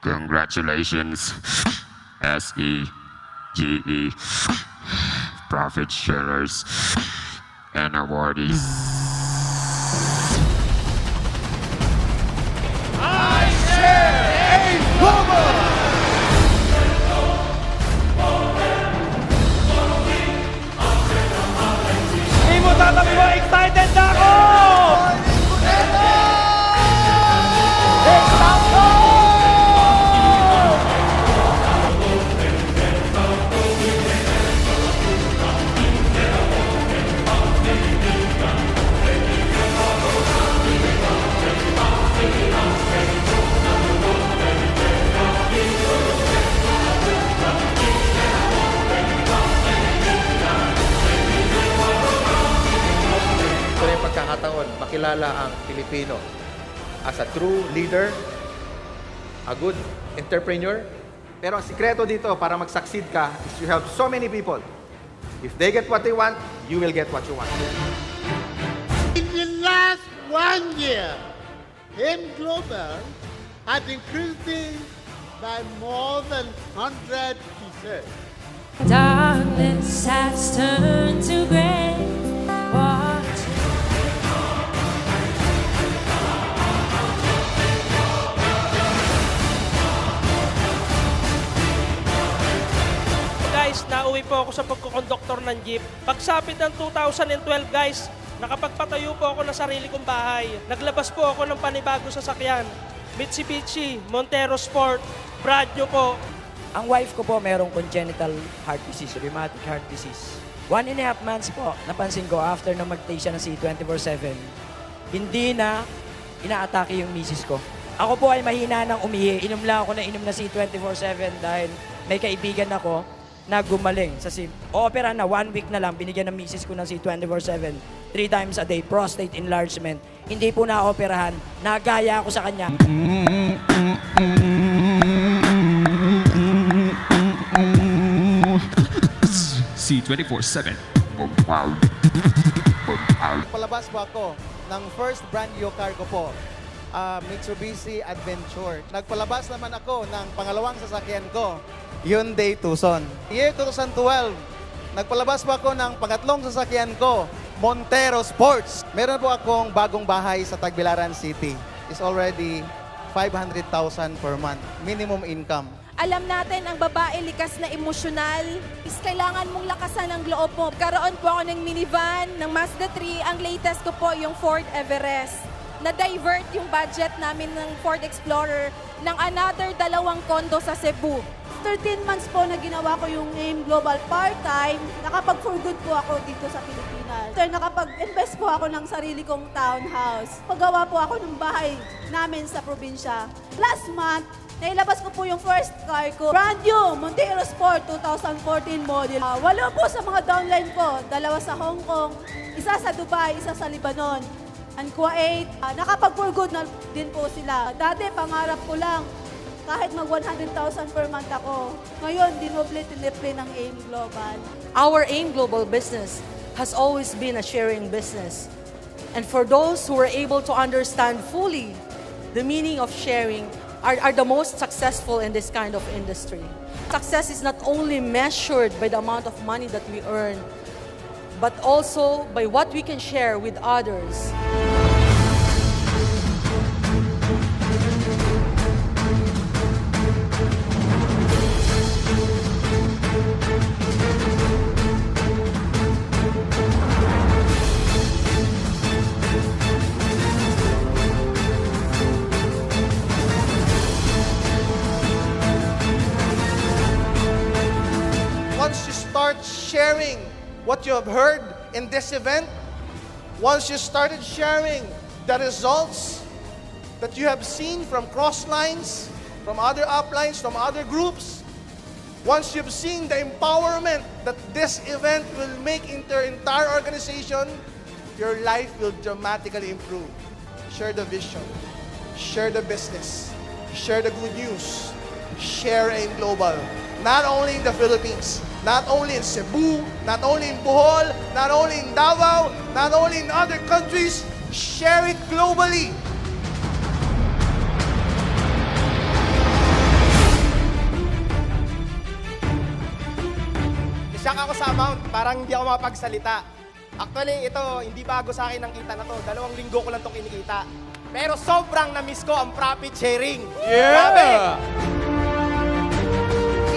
Congratulations, SEGE, profit sharers, and awardees. I share AIM Global! Hindi mo tatabi mo, excited na ako! Ito na yung pagkakataon, makilala ang Pilipino as a true leader, a good entrepreneur. Pero ang sikreto dito para mag-succeed ka is you help so many people. If they get what they want, you will get what you want. In the last 1 year, AIM Global has increased by more than 100%. Darkness has turned to gray. Watch. Guys, nauwi po ako sa pagkukonduktor ng jeep. Pagsapit ng 2012 guys, nakapagpatayo po ako ng sarili kong bahay. Naglabas po ako ng panibagong sasakyan. Mitsubishi, Montero Sport, brand new po. Ang wife ko po merong congenital heart disease, rheumatic heart disease. 1.5 months po, napansin ko after na mag-take siya ng C24/7, hindi na inaatake yung misis ko. Ako po ay mahina ng umihi. Inom lang ako na inom na C24/7 dahil may kaibigan ako na gumaling sa opera na 1 week na lang, binigyan ng misis ko ng C24/7, 3 times a day, prostate enlargement. Hindi po na-operahan, nagaya ako sa kanya. C24/7. Palabas po ako ng first brand new car ko po, Mitsubishi Adventure. Nagpalabas naman ako ng pangalawang sasakyan ko, Hyundai Tucson. Year 2012, nagpalabas po ako ng pangatlong sasakyan ko, Montero Sports. Meron po akong bagong bahay sa Tagbilaran City. It's already 500,000 per month, minimum income. Alam natin, ang babae likas na emosyonal. Is kailangan mong lakasan ang loob mo. Karoon po ako ng minivan, ng Mazda 3. Ang latest ko po yung Ford Everest. Na-divert yung budget namin ng Ford Explorer ng another 2 condo sa Cebu. 13 months po na ginawa ko yung AIM Global part-time, nakapag-for good po ako dito sa Pilipinas. Sir, nakapag-invest po ako ng sarili kong townhouse. Paggawa po ako ng bahay namin sa probinsya. Last month, nailabas ko po yung first car ko. Brand new, Montero Sport 2014 model. 8 po sa mga downline ko. 2 sa Hong Kong, 1 sa Dubai, 1 sa Lebanon. And Kuwait, nakapag-for good na din po sila. Dati, pangarap ko lang, kahit mag 100,000 per month ako. Ngayon, dinoble-tiniple ng AIM Global. Our AIM Global business has always been a sharing business. And for those who are able to understand fully the meaning of sharing, are the most successful in this kind of industry. Success is not only measured by the amount of money that we earn, but also by what we can share with others. Once you start sharing what you have heard in this event, once you started sharing the results that you have seen from Crosslines, from other uplines, from other groups, once you've seen the empowerment that this event will make in their entire organization, your life will dramatically improve. Share the vision, share the business, share the good news, share AIM Global. Not only in the Philippines, not only in Cebu, not only in Bohol, not only in Davao, not only in other countries, share it globally. na-stuck ako sa amount. Parang hindi ako mapagsalita. Actually, ito, hindi bago sa akin ang kita na to. 2 linggo ko lang itong kinikita. Pero sobrang na-miss ko ang profit sharing. Grabe!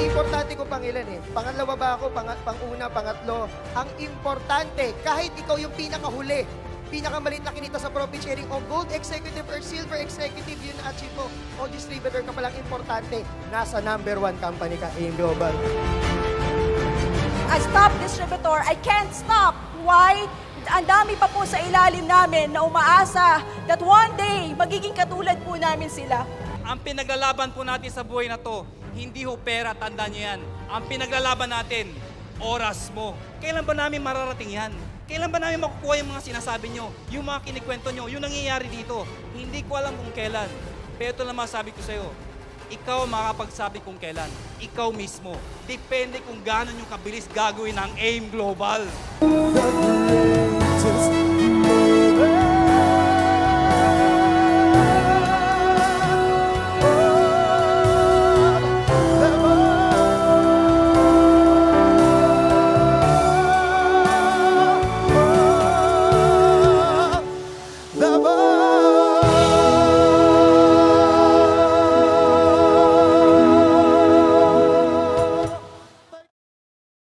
Importante ko pang ilan eh. Pangalawa ba ako, pang-una, pangatlo. Ang importante, kahit ikaw yung pinakahuli, pinakamalit na kinita sa profit sharing o gold executive or silver executive yun na-achieve mo o distributor ka palang importante, nasa number 1 company ka, AIM Global. As top distributor, I can't stop. Why? Ang dami pa po sa ilalim namin na umaasa that one day, magiging katulad po namin sila. Ang pinaglalaban po natin sa buhay na to, hindi ho pera, tandaan niyo yan. Ang pinaglalaban natin, oras mo. Kailan ba namin mararating yan? Kailan ba namin makukuha yung mga sinasabi nyo? Yung mga kinikwento nyo, yung nangyayari dito? Hindi ko alam kung kailan. Pero ito lang masabi ko sa'yo, ikaw makapagsabi kung kailan. Ikaw mismo. Depende kung gaano yung kabilis gagawin ng AIM Global. The greatest